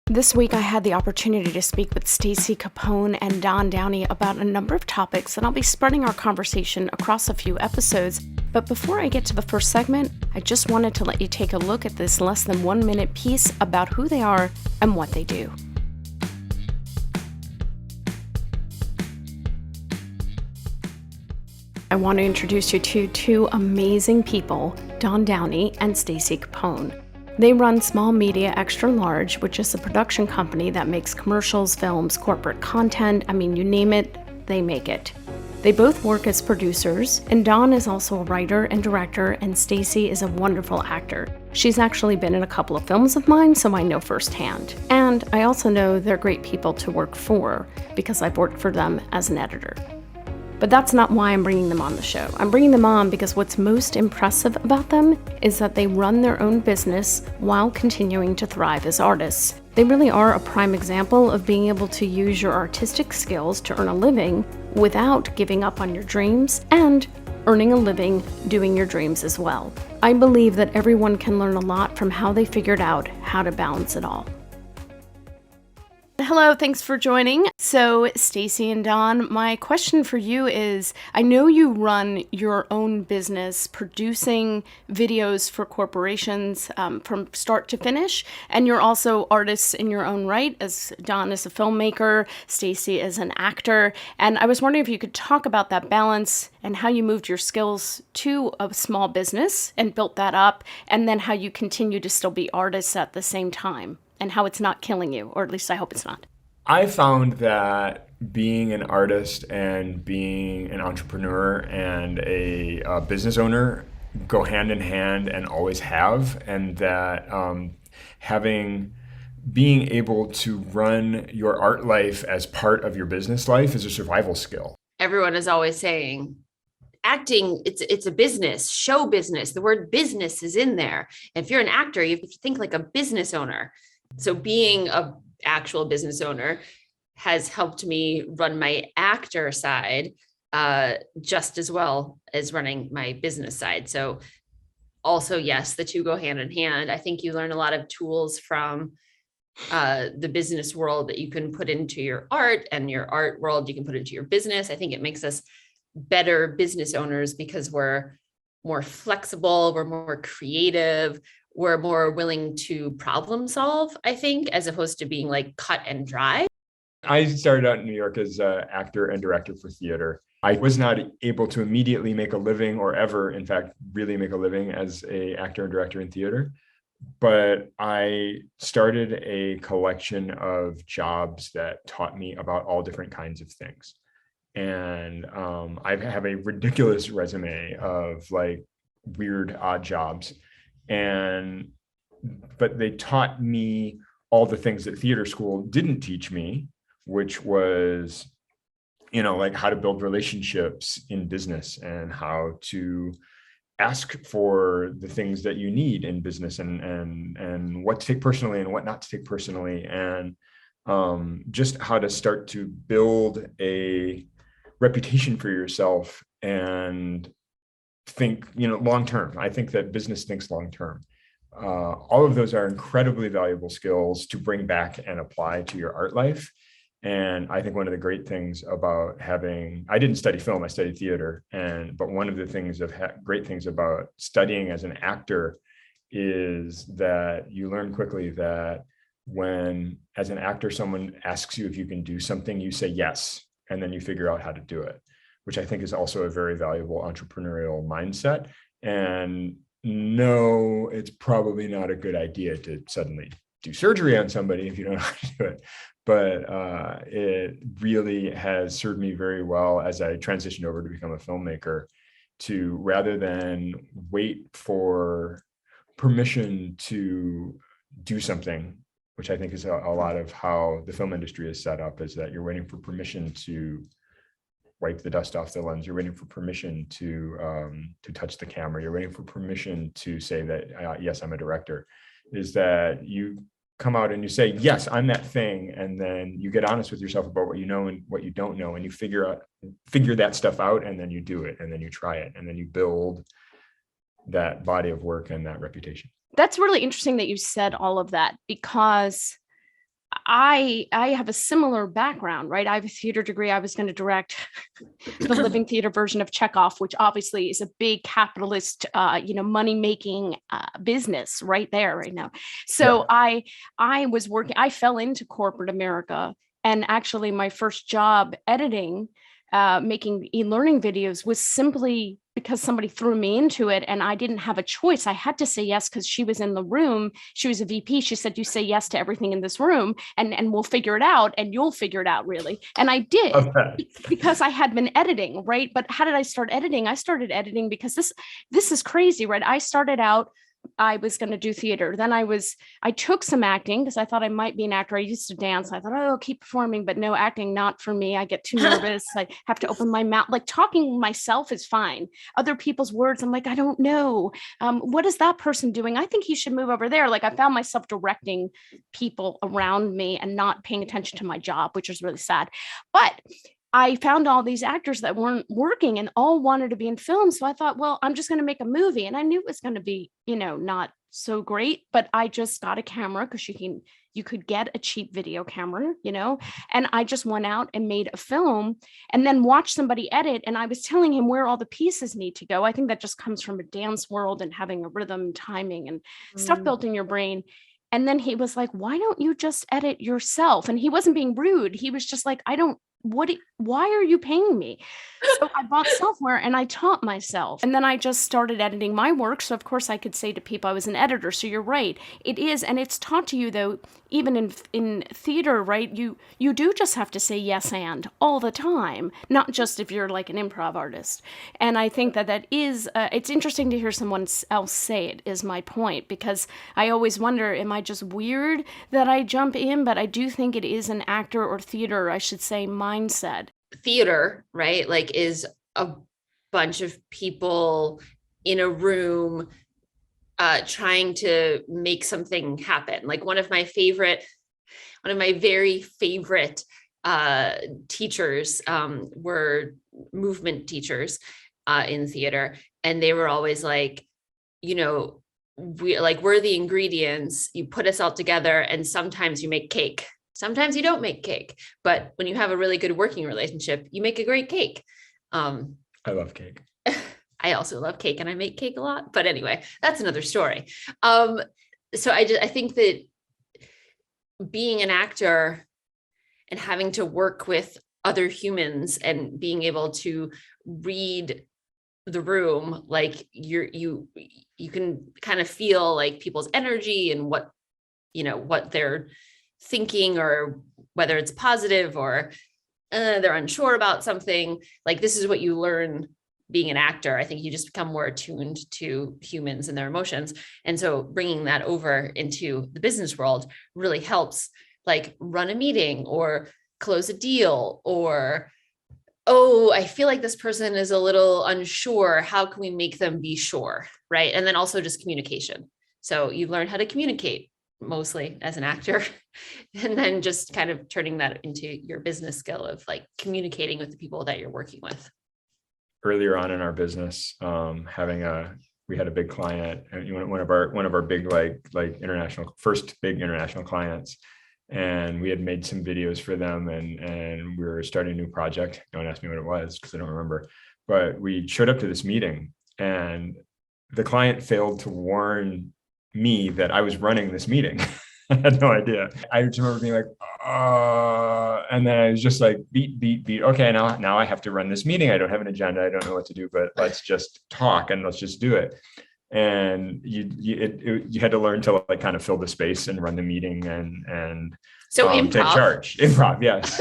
This week, I had the opportunity to speak with Stacie Capone and Downie about a number of topics, and I'll be spreading our conversation across a few episodes. But before I get to the first segment, I just wanted to let you take a look at this less than 1 minute piece about who they are and what they do. I want to introduce you to two amazing people, Downie and Stacie Capone. They run Small Media Extra Large, which is a production company that makes commercials, films, corporate content. I mean, you name it, they make it. They both work as producers, and Dawn is also a writer and director, and Stacie is a wonderful actor. She's actually been in a couple of films of mine, so I know firsthand. And I also know they're great people to work for, because I've worked for them as an editor. But that's not why I'm bringing them on the show. I'm bringing them on because what's most impressive about them is that they run their own business while continuing to thrive as artists. They really are a prime example of being able to use your artistic skills to earn a living without giving up on your dreams and earning a living doing your dreams as well. I believe that everyone can learn a lot from how they figured out how to balance it all. Hello, thanks for joining. So, Stacie and Dawn, my question for you is, I know you run your own business producing videos for corporations from start to finish, and you're also artists in your own right, as Dawn is a filmmaker, Stacie is an actor, and I was wondering if you could talk about that balance and how you moved your skills to a small business and built that up, and then how you continue to still be artists at the same time, and how it's not killing you, or at least I hope it's not. I found that being an artist and being an entrepreneur and a business owner go hand in hand and always have, and that being able to run your art life as part of your business life is a survival skill. Everyone is always saying, acting, it's a business, show business. The word business is in there. And if you're an actor, you have to think like a business owner. So being a actual business owner has helped me run my actor side just as well as running my business side. So also, yes, the two go hand in hand. I think you learn a lot of tools from the business world that you can put into your art, and your art world you can put into your business. I think it makes us better business owners because we're more flexible, we're more creative, we're more willing to problem solve, I think, as opposed to being like cut and dry. I started out in New York as an actor and director for theater. I was not able to immediately make a living, or ever, in fact, really make a living as an actor and director in theater. But I started a collection of jobs that taught me about all different kinds of things. And I have a ridiculous resume of like weird, odd jobs. But they taught me all the things that theater school didn't teach me, which was, like how to build relationships in business and how to ask for the things that you need in business, and what to take personally and what not to take personally, and just how to start to build a reputation for yourself and think, long term. I think that business thinks long term. All of those are incredibly valuable skills to bring back and apply to your art life. And I think one of the great things about I didn't study film, I studied theater. But one of the great things about studying as an actor is that you learn quickly that when, as an actor, someone asks you if you can do something, you say yes, and then you figure out how to do it, which I think is also a very valuable entrepreneurial mindset. And no, it's probably not a good idea to suddenly do surgery on somebody if you don't know how to do it. But it really has served me very well as I transitioned over to become a filmmaker, to, rather than wait for permission to do something, which I think is a lot of how the film industry is set up, is that you're waiting for permission to wipe the dust off the lens. You're waiting for permission to touch the camera. You're waiting for permission to say that, yes, I'm a director. Is that you come out and you say, yes, I'm that thing. And then you get honest with yourself about what you know and what you don't know. And you figure that stuff out, and then you do it, and then you try it, and then you build that body of work and that reputation. That's really interesting that you said all of that, because I have a similar background, right? I have a theater degree. I was going to direct the living theater version of Chekhov, which obviously is a big capitalist, money making business right there, right now. So yeah. I was working. I fell into corporate America, and actually, my first job editing, making e-learning videos, was simply because somebody threw me into it, and I didn't have a choice. I had to say yes because she was in the room. She was a VP. She said, "You say yes to everything in this room, and we'll figure it out, and you'll figure it out, really." And I did, because I had been editing, right? But how did I start editing? I started editing because this is crazy, right? I started out, I was going to do theater. Then I took some acting because I thought I might be an actor. I used to dance. I thought, oh, I'll keep performing, but no, acting, not for me. I get too nervous. I have to open my mouth. Like, talking myself is fine. Other people's words, I'm like, I don't know. What is that person doing? I think he should move over there. Like, I found myself directing people around me and not paying attention to my job, which was really sad. But I found all these actors that weren't working and all wanted to be in film. So I thought, well, I'm just going to make a movie. And I knew it was going to be, not so great, but I just got a camera because you could get a cheap video camera, and I just went out and made a film and then watched somebody edit. And I was telling him where all the pieces need to go. I think that just comes from a dance world and having a rhythm, timing, and stuff built in your brain. And then he was like, why don't you just edit yourself? And he wasn't being rude. He was just like, why are you paying me? So I bought software and I taught myself. And then I just started editing my work. So of course I could say to people I was an editor. So you're right. It is. And it's taught to you, though, even in theater, right? You do just have to say yes and all the time, not just if you're like an improv artist. And I think that is, it's interesting to hear someone else say it, is my point, because I always wonder, am I just weird that I jump in? But I do think it is an actor, or theater, I should say, mindset. Theater, right? Like, is a bunch of people in a room trying to make something happen. Like, one of my very favorite teachers were movement teachers in theater. And they were always like, we're the ingredients, you put us all together, and sometimes you make cake. Sometimes you don't make cake, but when you have a really good working relationship, you make a great cake. I love cake. I also love cake, and I make cake a lot, but anyway, that's another story. So I think that being an actor and having to work with other humans and being able to read the room, like you can kind of feel like people's energy and what they're thinking, or whether it's positive or they're unsure about something. Like, this is what you learn being an actor. I think you just become more attuned to humans and their emotions. And so bringing that over into the business world really helps, like, run a meeting or close a deal, or, oh, I feel like this person is a little unsure. How can we make them be sure? Right. And then also just communication. So you learn how to communicate, mostly as an actor, and then just kind of turning that into your business skill of, like, communicating with the people that you're working with. Earlier on in our business, we had a big client, one of our big first big international clients, and we had made some videos for them, and we were starting a new project. Don't ask me what it was because I don't remember, but we showed up to this meeting, and the client failed to warn me that I was running this meeting. I had no idea. I just remember being like, and then I was just like, beat. Okay, now I have to run this meeting. I don't have an agenda. I don't know what to do, but let's just talk and let's just do it. And you had to learn to, like, kind of fill the space and run the meeting and improv. Take charge. Improv, yes.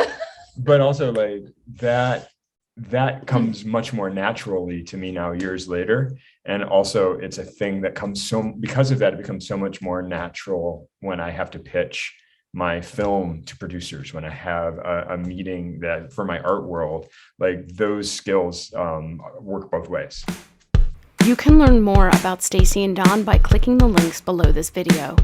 But also, like, that comes much more naturally to me now, years later. And also, it's a thing that comes because of that, it becomes so much more natural when I have to pitch my film to producers, when I have a meeting that for my art world, like, those skills work both ways. You can learn more about Stacie and Don by clicking the links below this video.